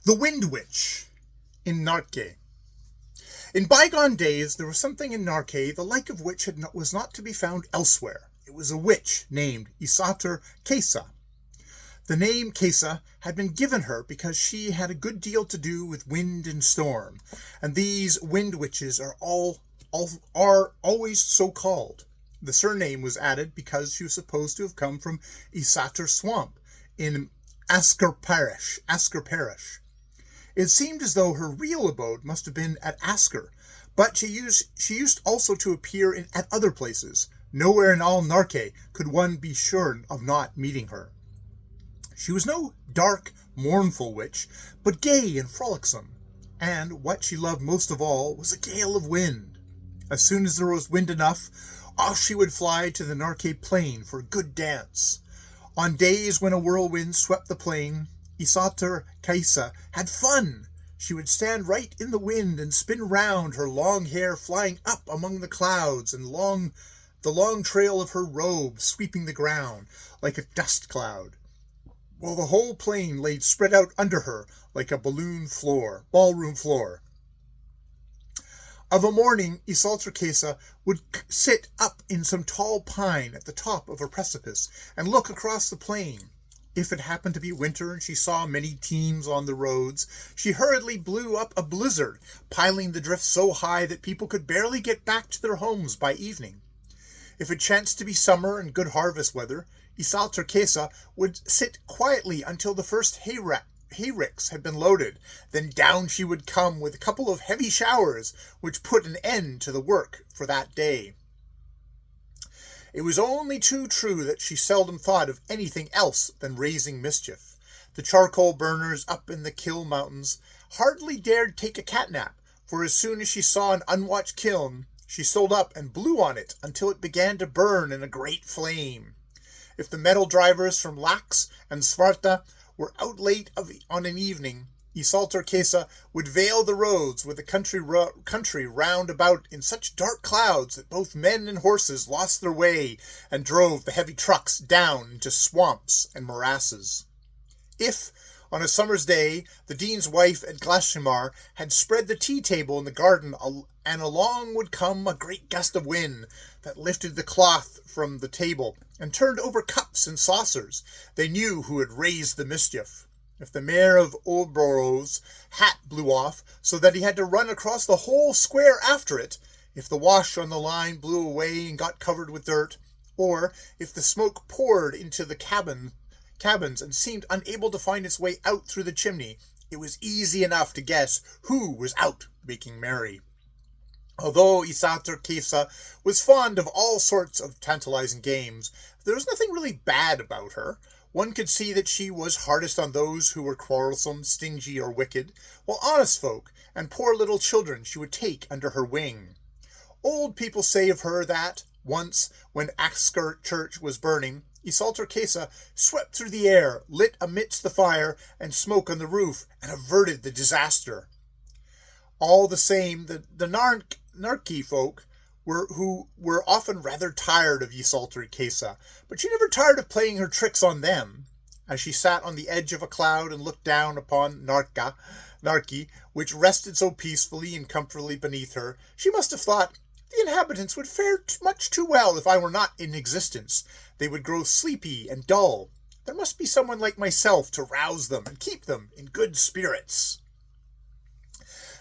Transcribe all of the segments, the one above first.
The Wnd Wtch in Narke. In bygone days there was something in Narke the like of which was not to be found elsewhere. It was a witch named Wnd Wtch. The name Kesa had been given her because she had a good deal to do with wind and storm, and these wind witches are always so called. The surname was added because she was supposed to have come from Wnd swamp in Asker parish. It seemed as though her real abode must have been at Asker, but she used also to appear at other places. Nowhere in all Narke could one be sure of not meeting her. She was no dark, mournful witch, but gay and frolicsome, and what she loved most of all was a gale of wind. As soon as there was wind enough, off she would fly to the Narke plain for a good dance. On days when a whirlwind swept the plain, Wnd Wtch had fun. She would stand right in the wind and spin round, her long hair flying up among the clouds, and the long trail of her robe sweeping the ground like a dust cloud, while the whole plain lay spread out under her like a ballroom floor. Of a morning, Wnd Wtch would sit up in some tall pine at the top of a precipice and look across the plain. If it happened to be winter and she saw many teams on the roads, she hurriedly blew up a blizzard, piling the drifts so high that people could barely get back to their homes by evening. If it chanced to be summer and good harvest weather, Wnd Wtch would sit quietly until the first hayricks had been loaded. Then down she would come with a couple of heavy showers, which put an end to the work for that day. It was only too true that she seldom thought of anything else than raising mischief. The charcoal burners up in the Kill Mountains hardly dared take a catnap, for as soon as she saw an unwatched kiln, she stole up and blew on it until it began to burn in a great flame. If the metal drivers from Lax and Svarta were out late on an evening, Wnd Wtch would veil the roads with the country round about in such dark clouds that both men and horses lost their way and drove the heavy trucks down into swamps and morasses. If, on a summer's day, the dean's wife at Glashimar had spread the tea-table in the garden, and along would come a great gust of wind that lifted the cloth from the table and turned over cups and saucers, they knew who had raised the mischief. If the mayor of Oldborough's hat blew off so that he had to run across the whole square after it, if the wash on the line blew away and got covered with dirt, or if the smoke poured into the cabins and seemed unable to find its way out through the chimney, it was easy enough to guess who was out making merry. Although Wnd Wtch was fond of all sorts of tantalizing games, there was nothing really bad about her. One could see that she was hardest on those who were quarrelsome, stingy, or wicked, while honest folk and poor little children she would take under her wing. Old people say of her that, once, when Asker church was burning, Wnd Wtch swept through the air, lit amidst the fire and smoke on the roof, and averted the disaster. All the same, the Narke folk who were often rather tired of Wnd Wtch, but she never tired of playing her tricks on them. As she sat on the edge of a cloud and looked down upon Narke, which rested so peacefully and comfortably beneath her, she must have thought, the inhabitants would fare much too well if I were not in existence. They would grow sleepy and dull. There must be someone like myself to rouse them and keep them in good spirits.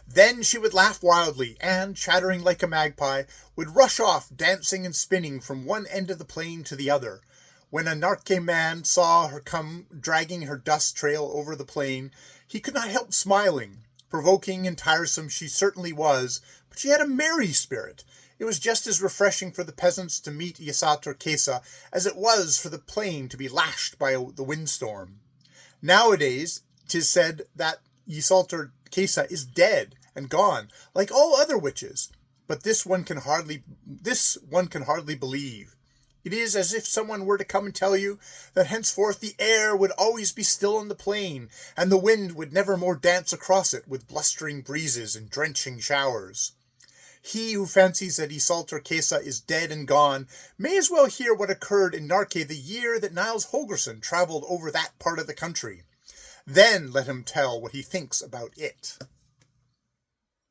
Then she would laugh wildly, and, chattering like a magpie, would rush off, dancing and spinning from one end of the plain to the other. When a Narke man saw her come dragging her dust trail over the plain, he could not help smiling. Provoking and tiresome she certainly was, but she had a merry spirit. It was just as refreshing for the peasants to meet Wnd Wtch as it was for the plain to be lashed by the windstorm. Nowadays, 'tis said that Wnd Wtch is dead and gone, like all other witches, but this one can hardly believe. It is as if someone were to come and tell you that henceforth the air would always be still on the plain, and the wind would never more dance across it with blustering breezes and drenching showers. He who fancies that Wnd Wtch is dead and gone may as well hear what occurred in Narke the year that Niles Holgersson travelled over that part of the country. Then let him tell what he thinks about it.